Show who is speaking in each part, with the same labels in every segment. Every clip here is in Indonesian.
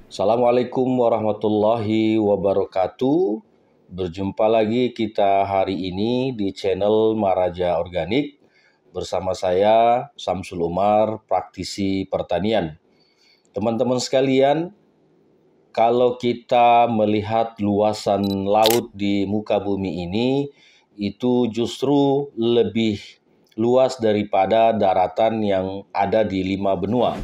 Speaker 1: Assalamualaikum warahmatullahi wabarakatuh. Berjumpa lagi kita hari ini di channel Maraja Organik bersama saya Samsul Umar, praktisi pertanian. Teman-teman sekalian, kalau kita melihat luasan laut di muka bumi ini, itu justru lebih luas daripada daratan yang ada di 5 benua.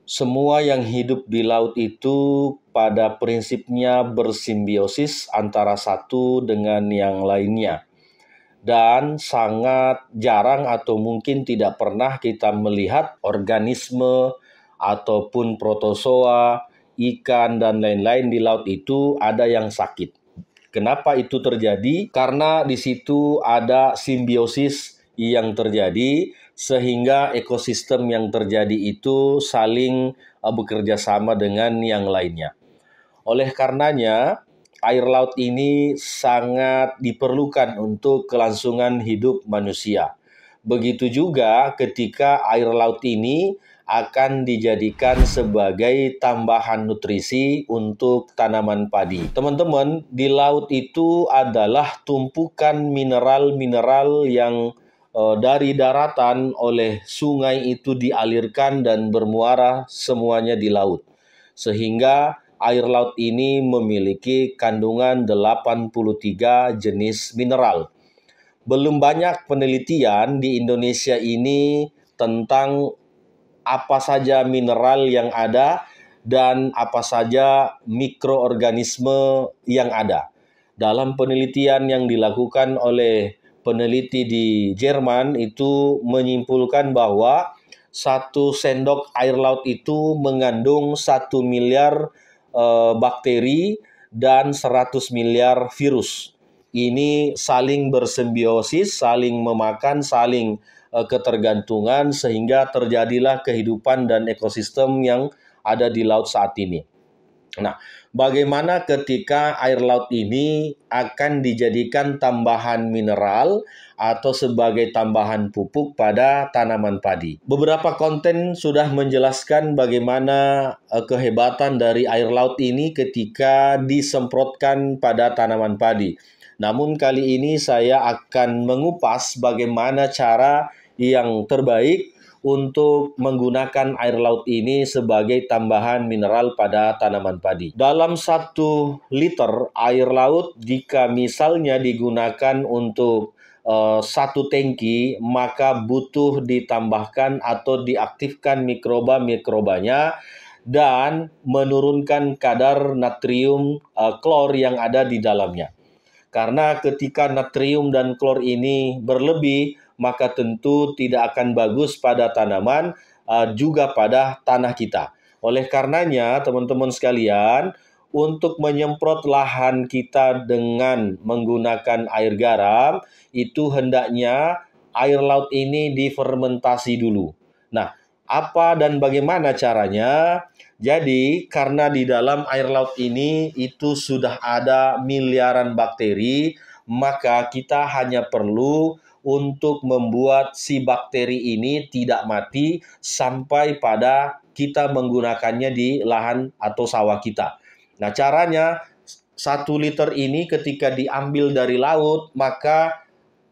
Speaker 1: Semua yang hidup di laut itu pada prinsipnya bersimbiosis antara satu dengan yang lainnya. Dan sangat jarang atau mungkin tidak pernah kita melihat organisme ataupun protozoa, ikan, dan lain-lain di laut itu ada yang sakit. Kenapa itu terjadi? Karena di situ ada simbiosis yang terjadi sehingga ekosistem yang terjadi itu saling bekerja sama dengan yang lainnya. Oleh karenanya, air laut ini sangat diperlukan untuk kelangsungan hidup manusia. Begitu juga ketika air laut ini akan dijadikan sebagai tambahan nutrisi untuk tanaman padi. Teman-teman, di laut itu adalah tumpukan mineral-mineral yang dari daratan oleh sungai itu dialirkan dan bermuara semuanya di laut. Sehingga air laut ini memiliki kandungan 83 jenis mineral. Belum banyak penelitian di Indonesia ini tentang apa saja mineral yang ada dan apa saja mikroorganisme yang ada. Dalam penelitian yang dilakukan oleh peneliti di Jerman itu menyimpulkan bahwa 1 sendok air laut itu mengandung 1 miliar bakteri dan 100 miliar virus. Ini saling bersimbiosis, saling memakan, saling ketergantungan sehingga terjadilah kehidupan dan ekosistem yang ada di laut saat ini. Nah, bagaimana ketika air laut ini akan dijadikan tambahan mineral atau sebagai tambahan pupuk pada tanaman padi? Beberapa konten sudah menjelaskan bagaimana kehebatan dari air laut ini ketika disemprotkan pada tanaman padi. Namun kali ini saya akan mengupas bagaimana cara yang terbaik untuk menggunakan air laut ini sebagai tambahan mineral pada tanaman padi. Dalam 1 liter air laut, jika misalnya digunakan untuk 1 tangki, maka butuh ditambahkan atau diaktifkan mikroba-mikrobanya dan menurunkan kadar natrium klor yang ada di dalamnya. Karena ketika natrium dan klor ini berlebih, maka tentu tidak akan bagus pada tanaman, juga pada tanah kita. Oleh karenanya, teman-teman sekalian, untuk menyemprot lahan kita dengan menggunakan air garam, itu hendaknya air laut ini difermentasi dulu. Nah, apa dan bagaimana caranya? Jadi, karena di dalam air laut ini itu sudah ada miliaran bakteri, maka kita hanya perlu untuk membuat si bakteri ini tidak mati sampai pada kita menggunakannya di lahan atau sawah kita. Nah, caranya 1 liter ini ketika diambil dari laut, maka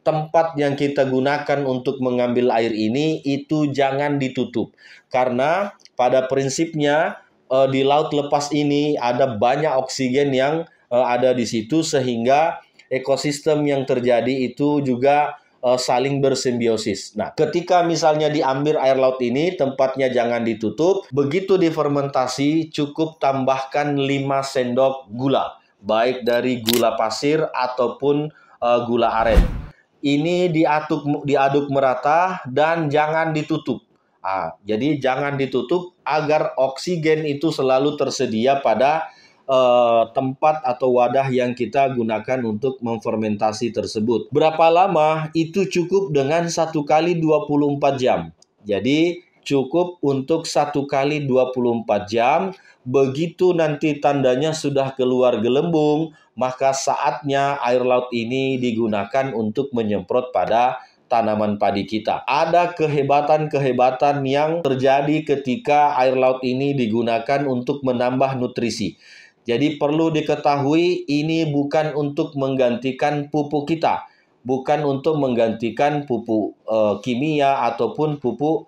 Speaker 1: tempat yang kita gunakan untuk mengambil air ini itu jangan ditutup. Karena pada prinsipnya di laut lepas ini ada banyak oksigen yang ada di situ sehingga ekosistem yang terjadi itu juga saling bersimbiosis. Nah, ketika misalnya diambil air laut ini, tempatnya jangan ditutup. Begitu difermentasi, cukup tambahkan 5 sendok gula, baik dari gula pasir ataupun gula aren. Ini diaduk merata dan jangan ditutup. Jadi jangan ditutup agar oksigen itu selalu tersedia pada tempat atau wadah yang kita gunakan untuk memfermentasi tersebut. Berapa lama? Itu cukup dengan 1 kali 24 jam. Jadi cukup untuk 1 kali 24 jam. Begitu nanti tandanya sudah keluar gelembung, maka saatnya air laut ini digunakan untuk menyemprot pada tanaman padi kita. Ada kehebatan-kehebatan yang terjadi ketika air laut ini digunakan untuk menambah nutrisi. Jadi perlu diketahui ini bukan untuk menggantikan pupuk kita, bukan untuk menggantikan pupuk kimia ataupun pupuk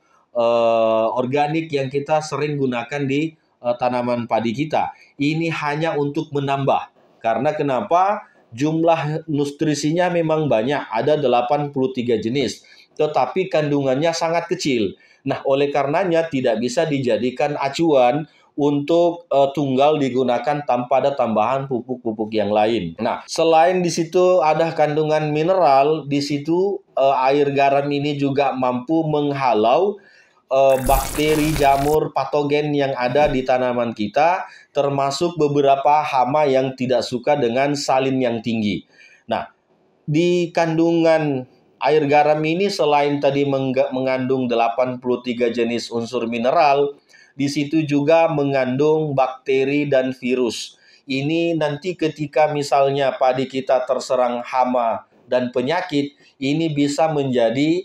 Speaker 1: organik yang kita sering gunakan di tanaman padi kita. Ini hanya untuk menambah. Karena kenapa? Jumlah nutrisinya memang banyak, ada 83 jenis, tetapi kandungannya sangat kecil. Nah, oleh karenanya tidak bisa dijadikan acuan untuk tunggal digunakan tanpa ada tambahan pupuk-pupuk yang lain. Nah, selain di situ ada kandungan mineral, di situ air garam ini juga mampu menghalau bakteri, jamur, patogen yang ada di tanaman kita, termasuk beberapa hama yang tidak suka dengan salin yang tinggi. Nah, di kandungan air garam ini selain tadi mengandung 83 jenis unsur mineral, di situ juga mengandung bakteri dan virus. Ini nanti ketika misalnya padi kita terserang hama dan penyakit, ini bisa menjadi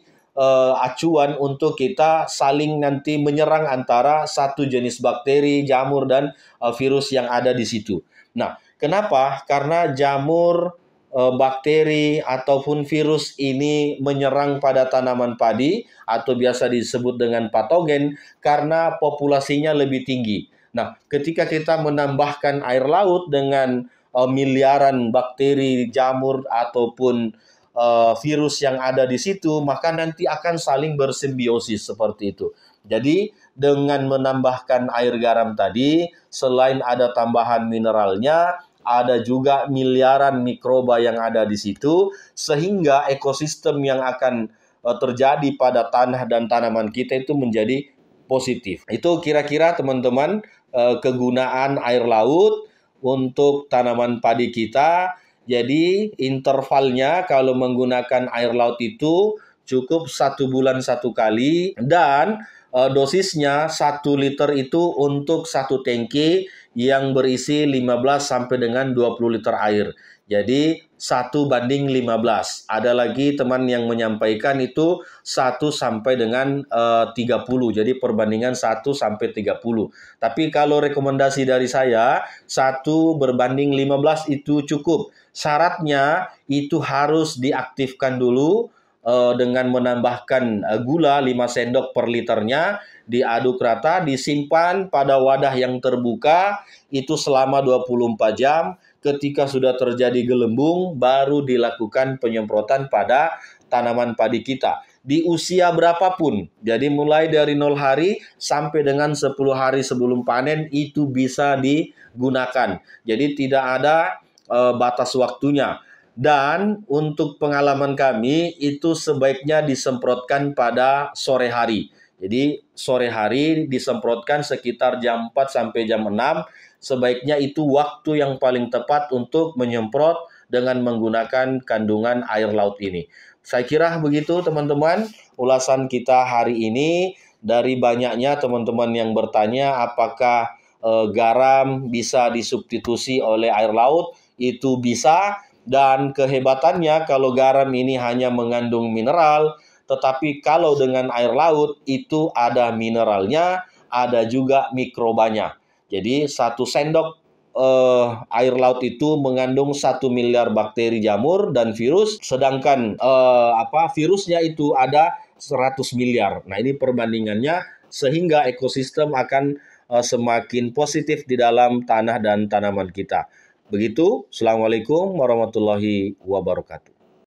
Speaker 1: acuan untuk kita saling nanti menyerang antara satu jenis bakteri, jamur, dan virus yang ada di situ. Nah, kenapa? Karena jamur, bakteri, ataupun virus ini menyerang pada tanaman padi atau biasa disebut dengan patogen karena populasinya lebih tinggi. Nah, ketika kita menambahkan air laut dengan miliaran bakteri, jamur, ataupun virus yang ada di situ, maka nanti akan saling bersimbiosis seperti itu. Jadi dengan menambahkan air garam tadi, selain ada tambahan mineralnya, ada juga miliaran mikroba yang ada di situ, sehingga ekosistem yang akan terjadi pada tanah dan tanaman kita itu menjadi positif. Itu kira-kira teman-teman kegunaan air laut untuk tanaman padi kita. Jadi intervalnya kalau menggunakan air laut itu cukup 1 bulan 1 kali, dan dosisnya 1 liter itu untuk 1 tangki yang berisi 15 sampai dengan 20 liter air. Jadi 1:15. Ada lagi teman yang menyampaikan itu 1 sampai dengan 30. Jadi perbandingan 1 sampai 30. Tapi kalau rekomendasi dari saya 1:15 itu cukup. Syaratnya itu harus diaktifkan dulu dengan menambahkan gula 5 sendok per liternya, diaduk rata, disimpan pada wadah yang terbuka itu selama 24 jam. Ketika sudah terjadi gelembung, baru dilakukan penyemprotan pada tanaman padi kita. Di usia berapapun, jadi mulai dari 0 hari sampai dengan 10 hari sebelum panen itu bisa digunakan. Jadi tidak ada batas waktunya. Dan untuk pengalaman kami itu sebaiknya disemprotkan pada sore hari. Jadi sore hari disemprotkan sekitar jam 4 sampai jam 6. Sebaiknya itu waktu yang paling tepat untuk menyemprot dengan menggunakan kandungan air laut ini. Saya kira begitu teman-teman ulasan kita hari ini. Dari banyaknya teman-teman yang bertanya apakah garam bisa disubstitusi oleh air laut, itu bisa. Dan kehebatannya kalau garam ini hanya mengandung mineral, tetapi kalau dengan air laut itu ada mineralnya, ada juga mikrobanya. Jadi 1 sendok air laut itu mengandung 1 miliar bakteri, jamur, dan virus, sedangkan virusnya itu ada 100 miliar. Nah, ini perbandingannya sehingga ekosistem akan semakin positif di dalam tanah dan tanaman kita. Begitu, Assalamualaikum warahmatullahi wabarakatuh.